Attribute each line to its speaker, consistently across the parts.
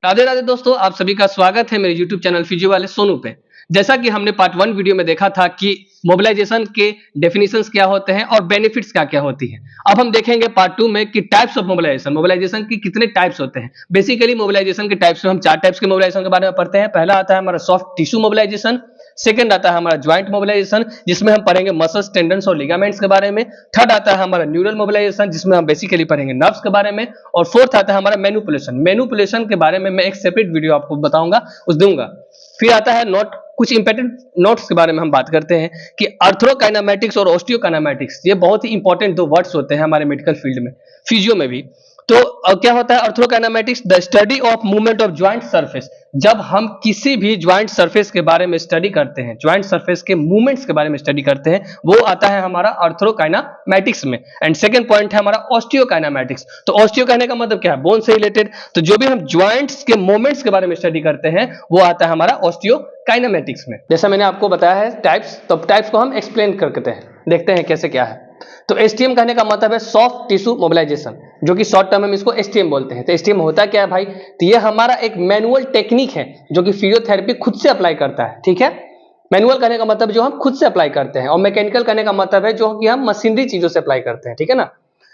Speaker 1: राधे राधे दोस्तों, आप सभी का स्वागत है मेरे YouTube चैनल फिजियो वाले सोनू पे। जैसा कि हमने पार्ट 1 वीडियो में देखा था कि मोबिलाइजेशन के डेफिनेशंस क्या होते हैं और बेनिफिट्स क्या-क्या होती हैं। अब हम देखेंगे पार्ट 2 में कि टाइप्स ऑफ मोबिलाइजेशन, मोबिलाइजेशन के कितने टाइप्स होते हैं। बेसिकली मोबिलाइजेशन के टाइप्स में हम 4 टाइप्स के मोबिलाइजेशन के बारे में पढ़ते हैं। पहला आता है हमारा सॉफ्ट टिश्यू मोबिलाइजेशन, सेकंड आता है हमारा ज्वाइंट मोबिलाइजेशन जिसमें हम पढ़ेंगे मसल्स, टेंडन्स और लिगामेंट्स के बारे में। थर्ड आता है हमारा न्यूरल मोबिलाइजेशन जिसमें हम बेसिकली पढ़ेंगे नर्व्स के बारे में। और फोर्थ आता है हमारा मैनिपुलेशन। मैनिपुलेशन के बारे में मैं एक सेपरेट वीडियो आपको बताऊंगा, उस दूंगा। फिर आता है नोट, कुछ इंपॉर्टेंट नोट्स के बारे में हम बात करते हैं कि आर्थ्रोकाइनेमैटिक्स और ऑस्टियोकाइनेमैटिक्स, ये बहुत ही इंपॉर्टेंट दो वर्ड्स होते हैं हमारे मेडिकल फील्ड में, फिजियो में भी। तो क्या होता है arthrokinematics? The study of movement of joint surface. जब हम किसी भी ज्वाइंट सरफेस के बारे में स्टडी करते हैं, ज्वाइंट सरफेस के मूवमेंट्स के बारे में स्टडी करते हैं, वो आता है हमारा आर्थ्रोकाइनेमैटिक्स में। एंड सेकंड पॉइंट है हमारा ऑस्टियोकाइनेमैटिक्स। तो ऑस्टियो कहने का मतलब क्या है? बोन से रिलेटेड। तो जो भी हम ज्वाइंट्स के मूवमेंट्स के बारे में स्टडी करते हैं वो आता है हमारा ऑस्टियोकाइनेमैटिक्स में। जैसा मैंने आपको बताया है टाइप्स, तो टाइप्स को हम एक्सप्लेन करते हैं, देखते हैं कैसे क्या है। तो एसटीएम कहने का मतलब है सॉफ्ट टिश्यू मोबिलाइजेशन, जो कि शॉर्ट टर्म में इसको एसटीएम बोलते हैं। तो एसटीएम होता क्या है भाई? तो ये हमारा एक मैनुअल टेक्निक है जो कि फिजियोथेरेपी खुद से अप्लाई करता है। ठीक है, मैनुअल कहने का मतलब जो हम खुद से अप्लाई करते हैं, और मैकेनिकल कहने का मतलब है जो कि हम मशीनरी चीजों से अप्लाई करते हैं। ठीक है ना।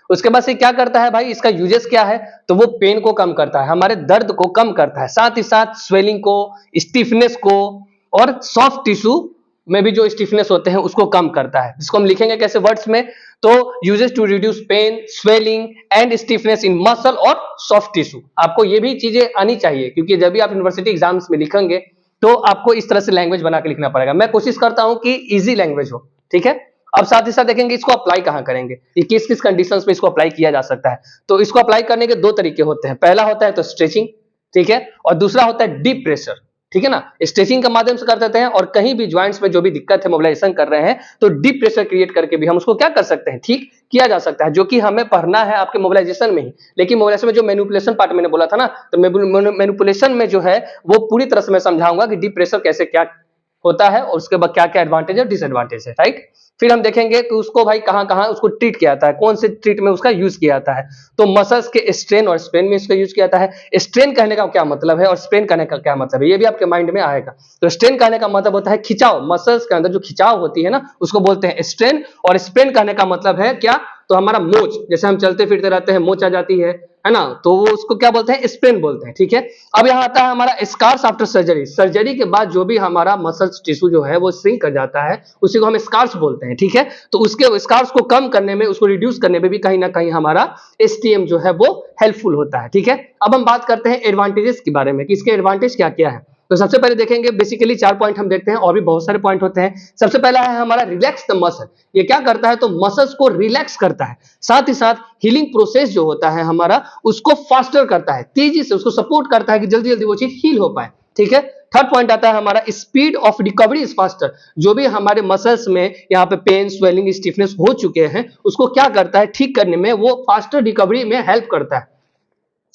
Speaker 1: उसके बाद से क्या करता है भाई, इसका यूजेस क्या है? तो वो पेन को कम करता है, हमारे दर्द को कम करता है, साथ ही साथ स्वेलिंग को, स्टिफनेस को, और सॉफ्ट टिश्यू में भी जो स्टिफनेस होते हैं उसको कम करता है। जिसको हम लिखेंगे कैसे वर्ड्स में? तो uses to reduce pain, swelling and stiffness in muscle और सॉफ्ट टिश्यू। आपको ये भी चीजें आनी चाहिए, क्योंकि जब भी आप यूनिवर्सिटी एग्जाम्स में लिखेंगे तो आपको इस तरह से लैंग्वेज बना के लिखना पड़ेगा। मैं कोशिश करता हूं कि इजी लैंग्वेज हो। ठीक है। अब साथ ही साथ देखेंगे इसको अप्लाई कहां करेंगे, ये किस किस कंडीशंस में इसको अप्लाई किया जा सकता है। तो इसको अप्लाई करने के दो तरीके होते हैं। पहला होता है तो स्ट्रेचिंग, ठीक है, और दूसरा होता है डीप प्रेशर। ठीक है ना। स्ट्रेचिंग के माध्यम से कर देते हैं, और कहीं भी ज्वाइंट्स में जो भी दिक्कत है, मोबिलाइजेशन कर रहे हैं, तो डीप प्रेशर क्रिएट करके भी हम उसको क्या कर सकते हैं, ठीक किया जा सकता है, जो कि हमें पढ़ना है आपके मोबिलाइजेशन में ही। लेकिन मोबिलाइजेशन में जो मैनिपुलेशन पार्ट मैंने बोला था ना, तो मैनिपुलेशन में जो है वो पूरी तरह से मैं समझाऊंगा कि डीप प्रेशर कैसे क्या होता है और उसके बाद क्या क्या एडवांटेज और डिसएडवांटेज है। राइट। फिर हम देखेंगे कि उसको भाई कहां कहां उसको ट्रीट किया जाता है, कौन से ट्रीट में उसका यूज किया जाता है। तो मसल्स के स्ट्रेन और स्पेन में इसका यूज किया जाता है। स्ट्रेन कहने का क्या मतलब है और स्पेन कहने का क्या मतलब है, ये भी आपके माइंड में आएगा। तो स्ट्रेन कहने का मतलब होता है खिंचाव, मसल्स के अंदर जो खिंचाव होती है ना उसको बोलते हैं स्ट्रेन। और स्पेन कहने का मतलब है क्या? तो हमारा मोच, जैसे हम चलते फिरते रहते हैं मोच आ जाती है ना, तो वो उसको क्या बोलते हैं, स्प्रेन बोलते हैं। ठीक है। अब यहाँ आता है हमारा स्कार्स आफ्टर सर्जरी। सर्जरी के बाद जो भी हमारा मसल्स टिश्यू जो है वो श्रिंक कर जाता है, उसी को हम स्कार्स बोलते हैं। ठीक है। तो उसके स्कार्स को कम करने में, उसको रिड्यूस करने में भी कहीं ना कहीं हमारा एसटीएम जो है वो हेल्पफुल होता है। ठीक है। अब हम बात करते हैं एडवांटेजेस के बारे में कि इसके एडवांटेज क्या क्या है। तो सबसे पहले देखेंगे बेसिकली 4 पॉइंट हम देखते हैं, और भी बहुत सारे पॉइंट होते हैं। सबसे पहला है हमारा रिलैक्स द मसल। ये क्या करता है? तो मसल्स को रिलैक्स करता है, साथ ही साथ हीलिंग प्रोसेस जो होता है हमारा उसको फास्टर करता है, तेजी से उसको सपोर्ट करता है कि जल्दी जल्दी वो चीज हील हो पाए। ठीक है। थर्ड पॉइंट आता है हमारा speed of recovery is faster. जो भी हमारे मसल्स में यहाँ पे पेन, स्वेलिंग, स्टिफनेस हो चुके हैं उसको क्या करता है, ठीक करने में वो फास्टर रिकवरी में हेल्प करता है।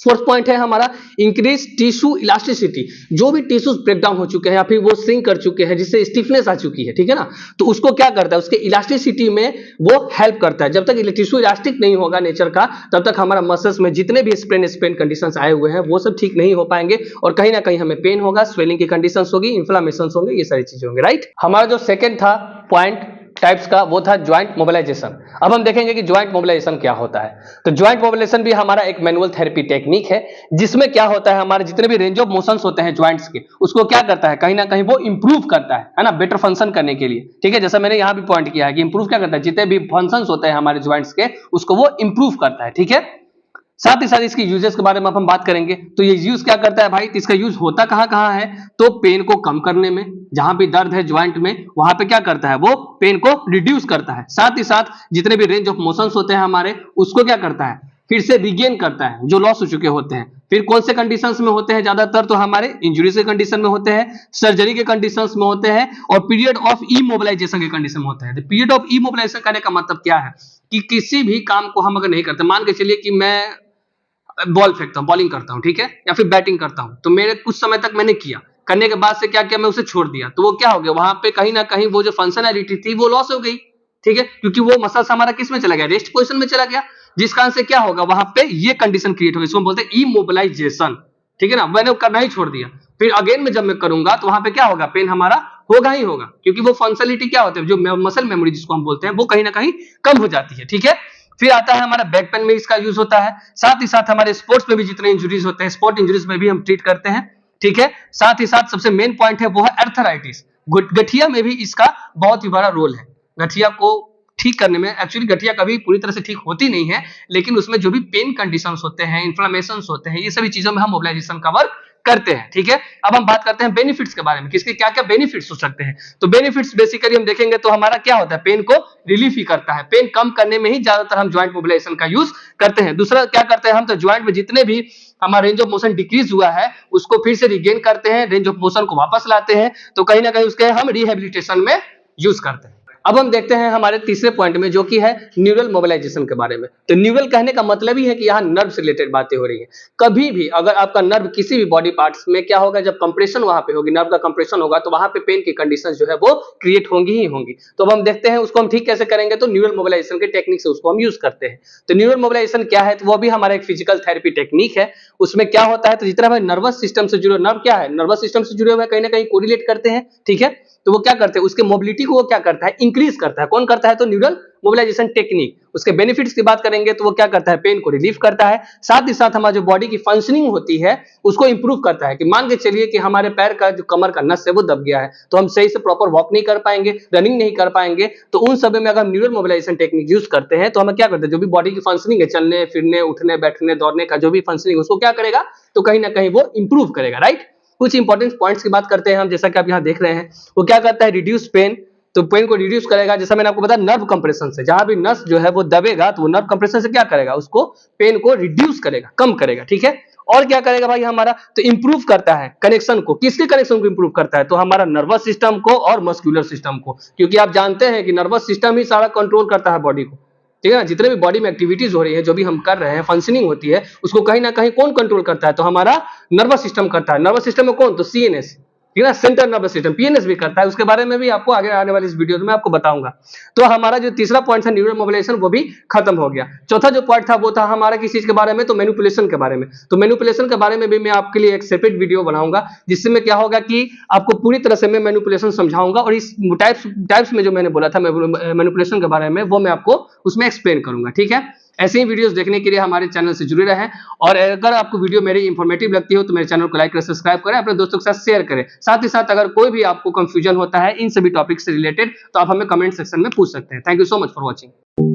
Speaker 1: फोर्थ पॉइंट है हमारा इंक्रीज टिश्यू इलास्टिसिटी। जो भी टिश्यूज ब्रेकडाउन हो चुके हैं या फिर वो श्रिंक कर चुके हैं, जिससे स्टिफनेस आ चुकी है, ठीक है ना, तो उसको क्या करता है, उसके इलास्टिसिटी में वो हेल्प करता है। जब तक टिश्यू इलास्टिक नहीं होगा नेचर का, तब तक हमारा मसल्स में जितने भी स्पेन कंडीशंस आए हुए हैं वो सब ठीक नहीं हो पाएंगे, और कहीं ना कहीं हमें पेन होगा, स्वेलिंग की कंडीशंस होगी, इन्फ्लामेशन होंगे, ये सारी चीजें होंगी। राइट। हमारा जो सेकेंड था पॉइंट टाइप्स का, वो था ज्वाइंट मोबिलाइजेशन। अब हम देखेंगे कि ज्वाइंट मोबिलाइजेशन क्या होता है। तो ज्वाइंट मोबिलाइजेशन भी हमारा एक मैनुअल थेरेपी टेक्निक है, जिसमें क्या होता है, हमारे जितने भी रेंज ऑफ मोशंस होते हैं ज्वाइंट्स के, उसको क्या करता है, कहीं ना कहीं वो इंप्रूव करता है ना, बेटर फंक्शन करने के लिए। ठीक है। जैसा मैंने यहां भी पॉइंट किया है कि इंप्रूव क्या करता है, जितने भी फंक्शंस होते हैं हमारे ज्वाइंट्स के उसको वो इंप्रूव करता है। ठीक है। साथ ही साथ इसकी यूजेस के बारे में हम बात करेंगे। तो ये यूज क्या करता है भाई, तो इसका यूज होता कहां कहां है, तो पेन को कम करने में, जहां भी दर्द है ज्वाइंट में वहां पे क्या करता है, वो पेन को रिड्यूस करता है। साथ ही साथ जितने भी रेंज ऑफ मोशंस होते हैं हमारे, उसको क्या करता है, फिर से रिगेन करता है जो लॉस हो चुके होते हैं। फिर कौन से कंडीशंस में होते हैं ज्यादातर, तो हमारे इंजरी के कंडीशन में होते हैं, सर्जरी के कंडीशंस में होते हैं, और पीरियड ऑफ इमोबिलाइजेशन के कंडीशन में होते हैं। पीरियड ऑफ इमोबिलाइजेशन करने का मतलब क्या है कि किसी भी काम को हम अगर नहीं करते, मान के चलिए कि मैं बॉल फेंकता हूं, बॉलिंग करता हूं, ठीक है, या फिर बैटिंग करता हूं, तो मेरे कुछ समय तक मैंने किया, करने के बाद से क्या किया, मैं उसे छोड़ दिया, तो वो क्या हो गया, वहां पे कहीं ना कहीं वो जो फंक्शनैलिटी थी वो लॉस हो गई। ठीक है। क्योंकि वो मसल्स हमारा किस में चला गया, रेस्ट पोजीशन में चला गया, जिस कारण से क्या होगा, वहां पे ये कंडीशन क्रिएट होगी, इसको हम बोलते हैं इमोबिलाइजेशन। ठीक है ना, मैंने करना ही छोड़ दिया, फिर अगेन में जब मैं करूंगा तो वहां पे क्या होगा, पेन हमारा होगा ही होगा, क्योंकि वो फंक्शनलिटी क्या होती है, जो मसल मेमोरी जिसको हम बोलते हैं, वो कहीं ना कहीं कम हो जाती है। ठीक है, फिर आता है हमारा बैक पेन में इसका यूज होता है, साथ ही साथ हमारे स्पोर्ट्स में भी जितने इंजुरीज होते हैं, स्पोर्ट इंजुरीज में भी हम ट्रीट करते हैं। ठीक है, साथ ही साथ सबसे मेन पॉइंट है वो है अर्थराइटिस, गठिया में भी इसका बहुत ही बड़ा रोल है। गठिया को ठीक करने में, एक्चुअली गठिया कभी पूरी तरह से ठीक होती नहीं है, लेकिन उसमें जो भी पेन कंडीशंस होते हैं, इन्फ्लेमेशंस होते हैं, ये सभी चीजों में हम मोबिलाइजेशन का वर्क करते हैं। ठीक है, अब हम बात करते हैं बेनिफिट्स के बारे में, किसके क्या क्या बेनिफिट्स हो सकते हैं। तो बेनिफिट्स बेसिकली हम देखेंगे तो हमारा क्या होता है, पेन को रिलीफ ही करता है, पेन कम करने में ही ज्यादातर हम ज्वाइंट मोबिलाइजेशन का यूज करते हैं। दूसरा क्या करते हैं हम, तो ज्वाइंट में जितने भी हमारा रेंज ऑफ मोशन डिक्रीज हुआ है उसको फिर से रिगेन करते हैं, रेंज ऑफ मोशन को वापस लाते हैं, तो कहीं ना कहीं उसके हम रिहेबिलिटेशन में यूज करते हैं। अब हम देखते हैं हमारे तीसरे पॉइंट में, जो कि है न्यूरल मोबिलाइजेशन के बारे में। तो न्यूरल कहने का मतलब ही है कि यहाँ नर्व से रिलेटेड बातें हो रही है। कभी भी अगर आपका नर्व किसी भी बॉडी पार्ट्स में क्या होगा, जब कंप्रेशन वहां पे होगी, नर्व का कंप्रेशन होगा, तो वहां पे पेन की कंडीशन जो है वो क्रिएट होंगी ही होंगी। तो अब हम देखते हैं उसको हम ठीक कैसे करेंगे, तो न्यूरल मोबिलाइजेशन के टेक्निक से उसको हम यूज करते हैं। तो न्यूरल मोबिलाइजेशन क्या है, तो वो भी हमारा एक फिजिकल थेरेपी टेक्निक है। उसमें क्या होता है, तो जितना हमारे नर्वस सिस्टम से जुड़े, नर्व क्या है, नर्वस सिस्टम से जुड़े हुए कहीं ना कहीं कोरिलेट करते हैं। ठीक है, तो वो क्या करते हैं, उसके मोबिलिटी को वो क्या करता है, इंक्रीज करता है। कौन करता है, तो न्यूरल मोबिलाइजेशन टेक्निक। उसके बेनिफिट्स की बात करेंगे तो वो क्या करता है, पेन को रिलीफ करता है, साथ ही साथ हमारी जो बॉडी की फंक्शनिंग होती है उसको इंप्रूव करता है। कि मान के चलिए कि हमारे पैर का जो कमर का नस है वो दब गया है, तो हम सही से प्रॉपर वॉक नहीं कर पाएंगे, रनिंग नहीं कर पाएंगे, तो उन सब में अगर हम न्यूरल मोबिलाइजेशन टेक्निक यूज करते हैं तो हमें क्या करते हैं, जो भी बॉडी की फंक्शनिंग है, चलने फिरने उठने बैठने दौड़ने का जो भी फंक्शनिंग है उसको क्या करेगा, तो कहीं ना कहीं वो इंप्रूव करेगा। राइट, कुछ इंपॉर्टेंट पॉइंट्स की बात करते हैं हम, जैसा कि आप यहाँ देख रहे हैं, वो क्या करता है, रिड्यूस पेन। तो पेन को रिड्यूस करेगा, जैसा मैंने आपको बताया, नर्व कंप्रेशन से, जहां भी नस जो है वो दबेगा तो वो नर्व कंप्रेशन से क्या करेगा, उसको पेन को रिड्यूस करेगा, कम करेगा। ठीक है, और क्या करेगा भाई हमारा, तो इंप्रूव करता है कनेक्शन को। किसके कनेक्शन को इंप्रूव करता है, तो हमारा नर्वस सिस्टम को और मस्कुलर सिस्टम को, क्योंकि आप जानते हैं कि नर्वस सिस्टम ही सारा कंट्रोल करता है बॉडी को। ठीक है ना, जितने भी बॉडी में एक्टिविटीज हो रही है, जो भी हम कर रहे हैं, फंक्शनिंग होती है, उसको कहीं ना कहीं कौन कंट्रोल करता है, तो हमारा नर्वस सिस्टम करता है। नर्वस सिस्टम में कौन, तो सीएनएस, ठीक है ना, सेंट्रल नर्वस सिस्टम, पीएनएस भी करता है। उसके बारे में भी आपको आगे आने वाली इस वीडियो में आपको बताऊंगा। तो हमारा जो तीसरा पॉइंट था न्यूरल मोबिलाइजेशन, वो भी खत्म हो गया। चौथा जो पॉइंट था वो था हमारा किस चीज के बारे में, तो मैनिपुलेशन के बारे में। तो मैनिपुलेशन के बारे में भी मैं आपके लिए एक सेपरेट वीडियो बनाऊंगा, जिसमें क्या होगा कि आपको पूरी तरह से मैं मैनिपुलेशन समझाऊंगा, और इस टाइप्स में जो मैंने बोला था मैनिपुलेशन के बारे में, वो मैं आपको उसमें एक्सप्लेन करूंगा। ठीक है, ऐसे ही वीडियोस देखने के लिए हमारे चैनल से जुड़े रहें, और अगर आपको वीडियो मेरी इंफॉर्मेटिव लगती हो तो मेरे चैनल को लाइक करें, सब्सक्राइब करें, अपने दोस्तों के साथ शेयर करें। साथ ही साथ अगर कोई भी आपको कंफ्यूजन होता है इन सभी टॉपिक से रिलेटेड, तो आप हमें कमेंट सेक्शन में पूछ सकते हैं। Thank you so much for watching.